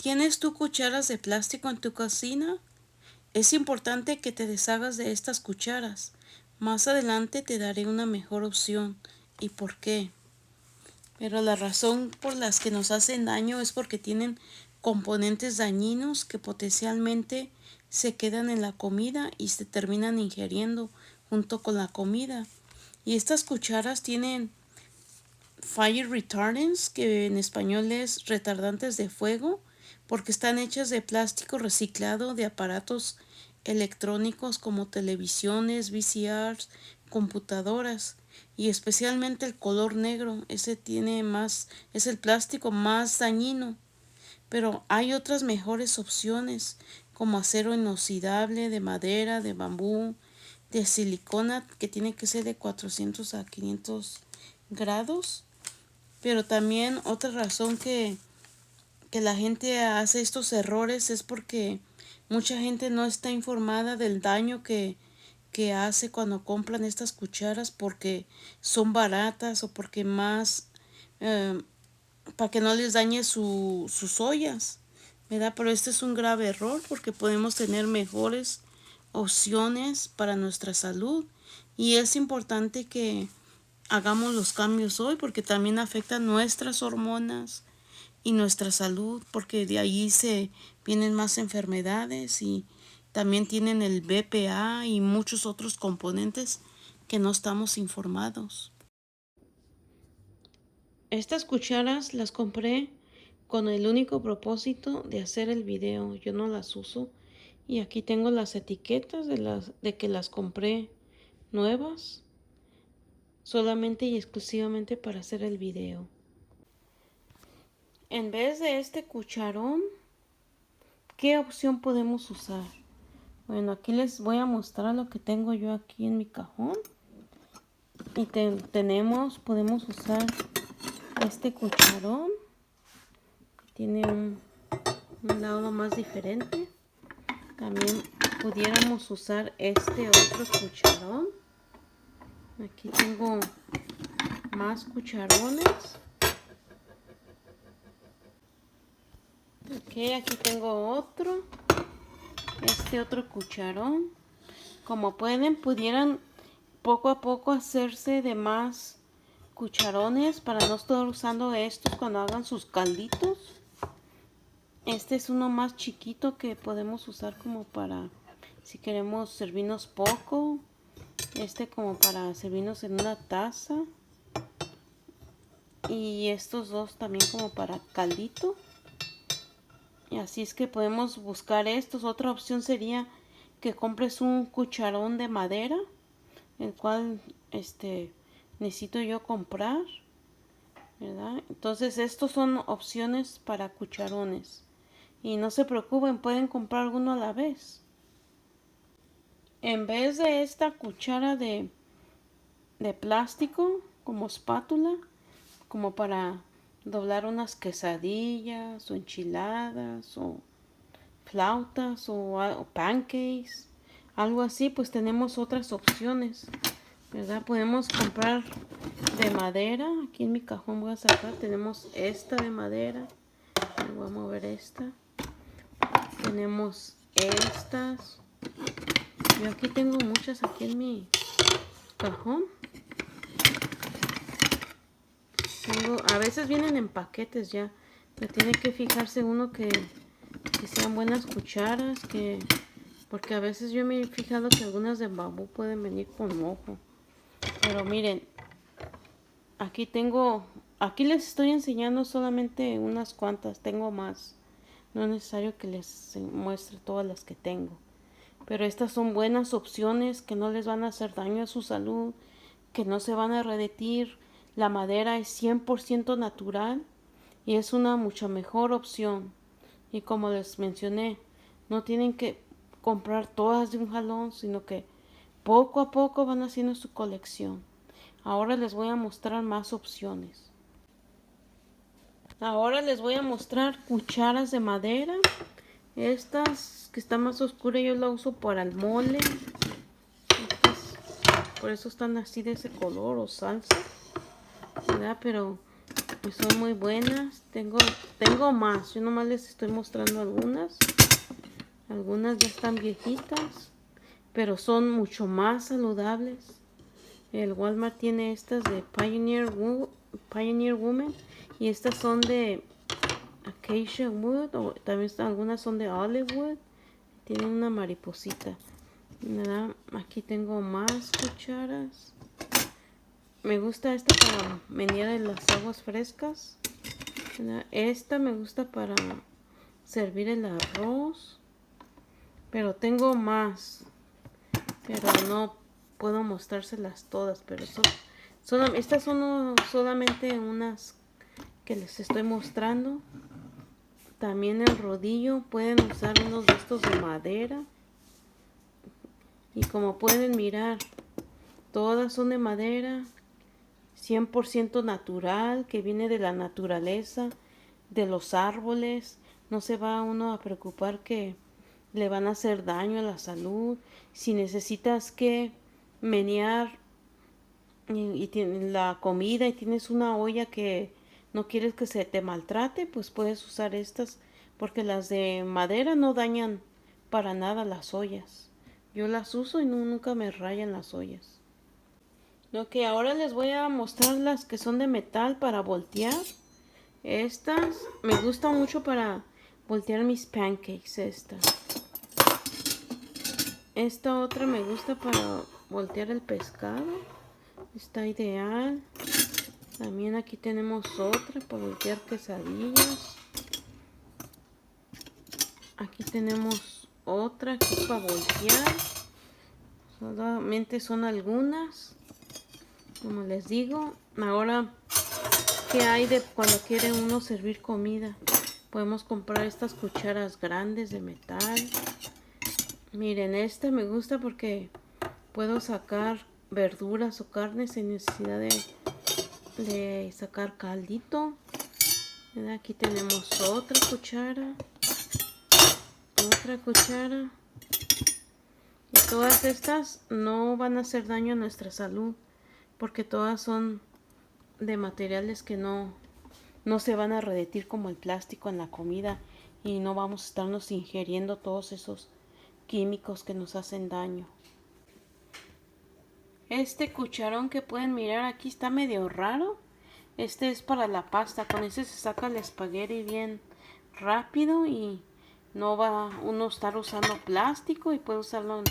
¿Tienes tú cucharas de plástico en tu cocina? Es importante que te deshagas de estas cucharas. Más adelante te daré una mejor opción. ¿Y por qué? Pero la razón por las que nos hacen daño es porque tienen componentes dañinos que potencialmente se quedan en la comida y se terminan ingiriendo junto con la comida. Y estas cucharas tienen fire retardants, que en español es retardantes de fuego, porque están hechas de plástico reciclado de aparatos electrónicos como televisiones, VCRs, computadoras, y especialmente el color negro. Ese es el plástico más dañino. Pero hay otras mejores opciones, como acero inoxidable, de madera, de bambú, de silicona, que tiene que ser de 400 a 500 grados. Pero también otra razón que la gente hace estos errores es porque mucha gente no está informada del daño que hace cuando compran estas cucharas, porque son baratas o porque para que no les dañe sus ollas, ¿verdad? Pero este es un grave error porque podemos tener mejores opciones para nuestra salud, y es importante que hagamos los cambios hoy porque también afectan nuestras hormonas y nuestra salud, porque de ahí se vienen más enfermedades, y también tienen el BPA y muchos otros componentes que no estamos informados. Estas cucharas las compré con el único propósito de hacer el video. Yo no las uso, y aquí tengo las etiquetas de que las compré nuevas solamente y exclusivamente para hacer el video. En vez de este cucharón, ¿qué opción podemos usar? Bueno, aquí les voy a mostrar lo que tengo yo aquí en mi cajón. Y podemos usar este cucharón. Tiene un lado más diferente. También pudiéramos usar este otro cucharón. Aquí tengo más cucharones. Ok, aquí tengo otro. Este otro cucharón. Como pudieran poco a poco hacerse de más cucharones para no estar usando estos cuando hagan sus calditos. Este es uno más chiquito que podemos usar como para si queremos servirnos poco. Este como para servirnos en una taza. Y estos dos también como para caldito. Y así es que podemos buscar estos. Otra opción sería que compres un cucharón de madera, el cual necesito yo comprar, ¿verdad? Entonces estos son opciones para cucharones, y no se preocupen, pueden comprar uno a la vez. En vez de esta cuchara de plástico como espátula, como para doblar unas quesadillas o enchiladas o flautas o pancakes, algo así, pues tenemos otras opciones, ¿verdad? Podemos comprar de madera. Aquí en mi cajón voy a sacar, tenemos esta de madera. Voy a mover esta. Tenemos estas. Yo aquí tengo muchas aquí en mi cajón. A veces vienen en paquetes ya, pero tiene que fijarse uno que sean buenas cucharas, porque a veces yo me he fijado que algunas de bambú pueden venir con mojo. Pero miren, aquí les estoy enseñando solamente unas cuantas, tengo más. No es necesario que les muestre todas las que tengo. Pero estas son buenas opciones que no les van a hacer daño a su salud, que no se van a derretir. La madera es 100% natural y es una mucho mejor opción. Y como les mencioné, no tienen que comprar todas de un jalón, sino que poco a poco van haciendo su colección. Ahora les voy a mostrar más opciones. Ahora les voy a mostrar cucharas de madera. Estas que está más oscura yo la uso para el mole. Por eso están así de ese color o salsa, ¿verdad? Pero y son muy buenas. Tengo más, yo nomás les estoy mostrando algunas. Algunas ya están viejitas, pero son mucho más saludables. El Walmart tiene estas de Pioneer Woman y estas son de Acacia Wood, o también algunas son de Olive Wood. Tienen una mariposita. ¿Verdad? Aquí tengo más cucharas. Me gusta esta para menear en las aguas frescas. ¿Verdad? Esta me gusta para servir el arroz. Pero tengo más. Pero no puedo mostrárselas todas. Pero estas son solamente unas que les estoy mostrando. También el rodillo. Pueden usar unos de estos de madera. Y como pueden mirar, todas son de madera, 100% natural, que viene de la naturaleza, de los árboles. No se va uno a preocupar que le van a hacer daño a la salud. Si necesitas que menear y la comida y tienes una olla que no quieres que se te maltrate, pues puedes usar estas, porque las de madera no dañan para nada las ollas. Yo las uso y nunca me rayan las ollas. Ok, ahora les voy a mostrar las que son de metal para voltear. Estas me gustan mucho para voltear mis pancakes. Esta otra me gusta para voltear el pescado. Está ideal. También aquí tenemos otra para voltear quesadillas. Aquí tenemos otra que es para voltear. Solamente son algunas. Como les digo, ahora, ¿qué hay de cuando quiere uno servir comida? Podemos comprar estas cucharas grandes de metal. Miren, esta me gusta porque puedo sacar verduras o carnes sin necesidad de sacar caldito. Aquí tenemos otra cuchara. Otra cuchara. Y todas estas no van a hacer daño a nuestra salud, porque todas son de materiales que no se van a derretir como el plástico en la comida y no vamos a estarnos ingiriendo todos esos químicos que nos hacen daño. Este cucharón que pueden mirar aquí está medio raro. Este es para la pasta. Con ese se saca el espagueti bien rápido y no va uno a estar usando plástico y puede usarlo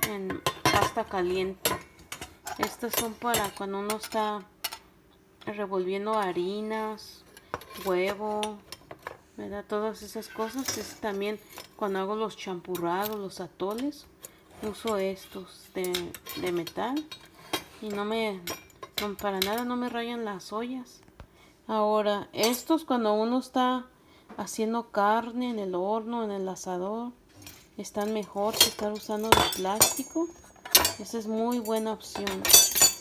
en pasta caliente. Estas son para cuando uno está revolviendo harinas, huevo, ¿verdad? Todas esas cosas. Es también cuando hago los champurrados, los atoles, uso estos de metal y para nada no me rayan las ollas. Ahora, estos cuando uno está haciendo carne en el horno, en el asador, están mejor que estar usando de plástico. Esa es muy buena opción.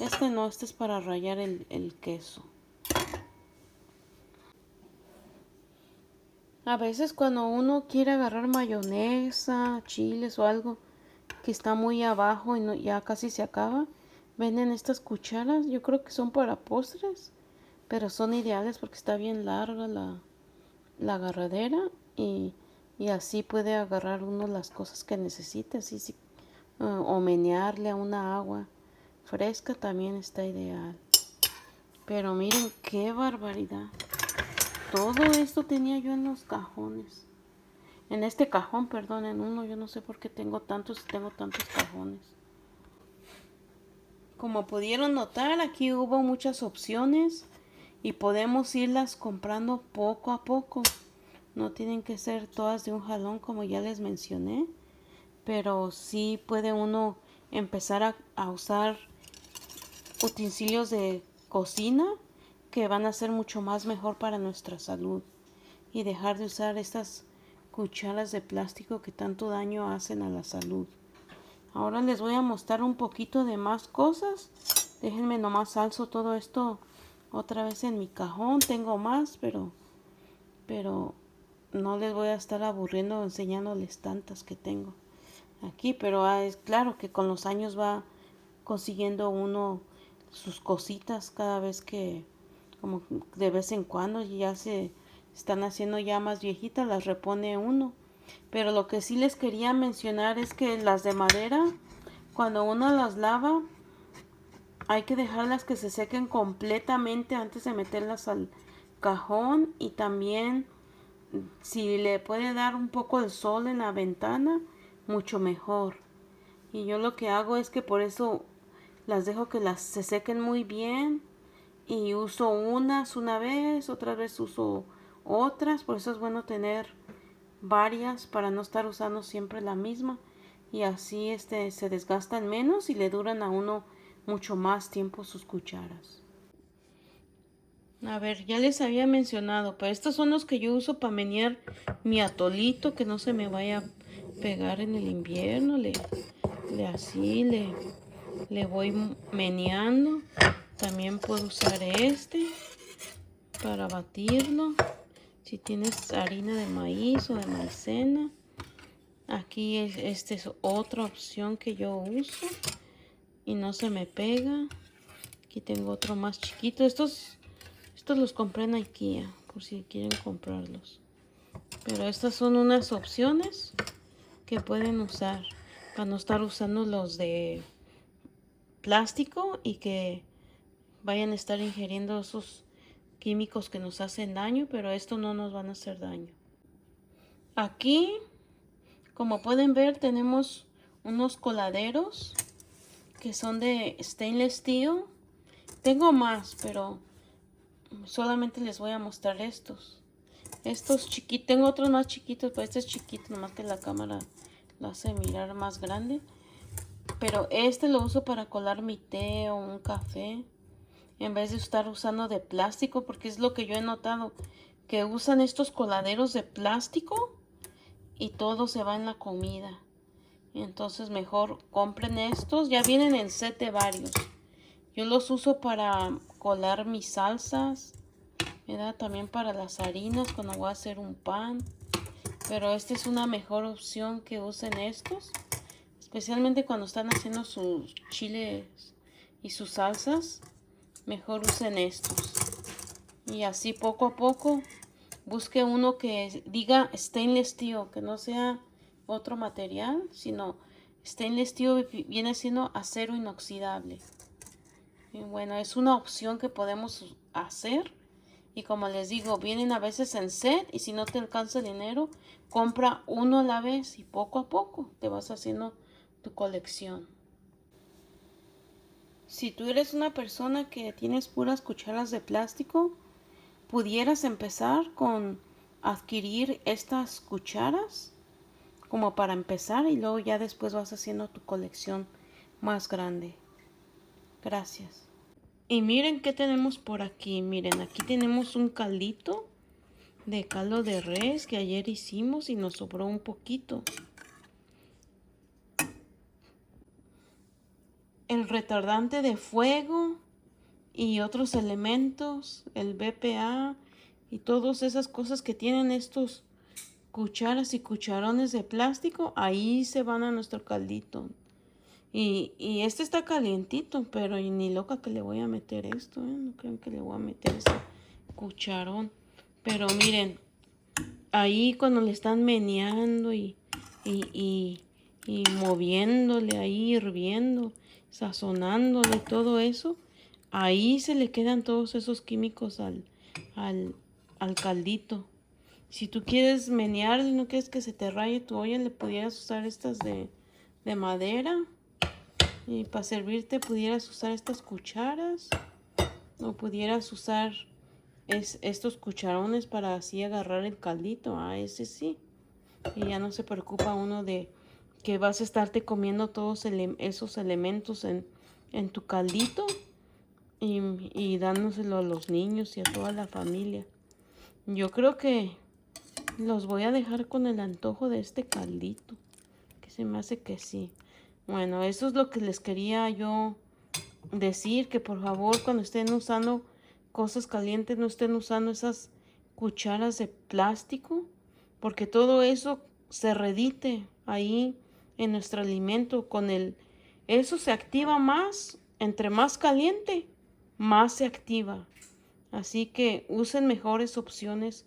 Este no, este es para rallar el queso. A veces cuando uno quiere agarrar mayonesa, chiles o algo que está muy abajo y ya casi se acaba, venden estas cucharas. Yo creo que son para postres, pero son ideales porque está bien larga la agarradera y así puede agarrar uno las cosas que necesite, así, o menearle a una agua fresca también está ideal. Pero miren qué barbaridad. Todo esto tenía yo en los cajones. En este cajón, perdón, en uno. Yo no sé por qué tengo tantos cajones. Como pudieron notar, aquí hubo muchas opciones y podemos irlas comprando poco a poco. No tienen que ser todas de un jalón como ya les mencioné, pero sí puede uno empezar a usar utensilios de cocina que van a ser mucho más mejor para nuestra salud y dejar de usar estas cucharas de plástico que tanto daño hacen a la salud. Ahora les voy a mostrar un poquito de más cosas. Déjenme nomás alzo todo esto otra vez en mi cajón. Tengo más, pero no les voy a estar aburriendo enseñándoles tantas que tengo aquí. Pero es claro que con los años va consiguiendo uno sus cositas cada vez que como de vez en cuando ya se están haciendo ya más viejitas, las repone uno. Pero lo que sí les quería mencionar es que las de madera, cuando uno las lava, hay que dejarlas que se sequen completamente antes de meterlas al cajón. Y también si le puede dar un poco de sol en la ventana, mucho mejor. Y yo lo que hago es que por eso las dejo que se sequen muy bien. Y uso unas una vez, otra vez uso otras. Por eso es bueno tener varias para no estar usando siempre la misma. Y así se desgastan menos y le duran a uno mucho más tiempo sus cucharas. A ver, ya les había mencionado, pero estos son los que yo uso para menear mi atolito, que no se me vaya a pegar en el invierno. Le voy meneando. También puedo usar este para batirlo. Si tienes harina de maíz o de maicena. Aquí esta es otra opción que yo uso y no se me pega. Aquí tengo otro más chiquito. Estos los compré en IKEA, por si quieren comprarlos. Pero estas son unas opciones que pueden usar para no estar usando los de plástico y que vayan a estar ingiriendo esos químicos que nos hacen daño, pero esto no nos van a hacer daño. Aquí, como pueden ver, tenemos unos coladeros que son de stainless steel. Tengo más, pero solamente les voy a mostrar estos. Estos chiquitos, tengo otros más chiquitos, pero este es chiquito, nomás que la cámara lo hace mirar más grande. Pero este lo uso para colar mi té o un café, en vez de estar usando de plástico, porque es lo que yo he notado, que usan estos coladeros de plástico y todo se va en la comida. Entonces mejor compren estos, ya vienen en set de varios. Yo los uso para colar mis salsas, ¿verdad? También para las harinas cuando voy a hacer un pan. Pero esta es una mejor opción que usen estos, especialmente cuando están haciendo sus chiles y sus salsas. Mejor usen estos. Y así poco a poco busque uno que diga stainless steel, que no sea otro material, sino stainless steel viene siendo acero inoxidable. Y bueno, es una opción que podemos hacer. Y como les digo, vienen a veces en set y si no te alcanza el dinero, compra uno a la vez y poco a poco te vas haciendo tu colección. Si tú eres una persona que tienes puras cucharas de plástico, pudieras empezar con adquirir estas cucharas como para empezar y luego ya después vas haciendo tu colección más grande. Gracias. Y miren qué tenemos por aquí. Miren, aquí tenemos un caldito de caldo de res que ayer hicimos y nos sobró un poquito. El retardante de fuego y otros elementos, el BPA y todas esas cosas que tienen estos cucharas y cucharones de plástico, ahí se van a nuestro caldito. Y este está calientito, pero ni loca que le voy a meter esto, no creo que le voy a meter ese cucharón. Pero miren, ahí cuando le están meneando y moviéndole ahí, hirviendo, sazonándole todo eso, ahí se le quedan todos esos químicos al caldito. Si tú quieres menear y no quieres que se te raye tu olla, le pudieras usar estas de madera. Y para servirte pudieras usar estas cucharas o pudieras usar estos cucharones para así agarrar el caldito. Ese sí. Y ya no se preocupa uno de que vas a estarte comiendo todos esos elementos en tu caldito y dándoselo a los niños y a toda la familia. Yo creo que los voy a dejar con el antojo de este caldito, que se me hace que sí. Bueno, eso es lo que les quería yo decir, que por favor cuando estén usando cosas calientes no estén usando esas cucharas de plástico, porque todo eso se redite ahí en nuestro alimento. Eso se activa más, entre más caliente, más se activa. Así que usen mejores opciones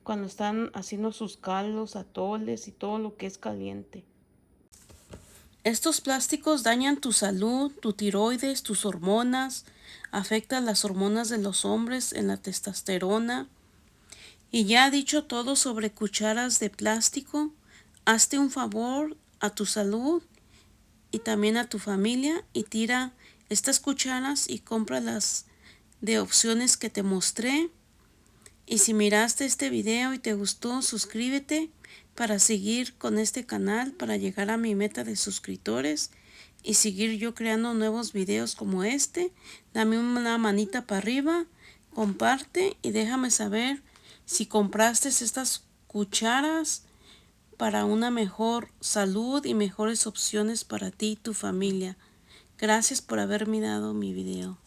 cuando están haciendo sus caldos, atoles y todo lo que es caliente. Estos plásticos dañan tu salud, tu tiroides, tus hormonas, afectan las hormonas de los hombres en la testosterona. Y ya dicho todo sobre cucharas de plástico, hazte un favor a tu salud y también a tu familia y tira estas cucharas y cómpralas de opciones que te mostré. Y si miraste este video y te gustó, suscríbete para seguir con este canal, para llegar a mi meta de suscriptores y seguir yo creando nuevos videos como este. Dame una manita para arriba, comparte y déjame saber si compraste estas cucharas para una mejor salud y mejores opciones para ti y tu familia. Gracias por haber mirado mi video.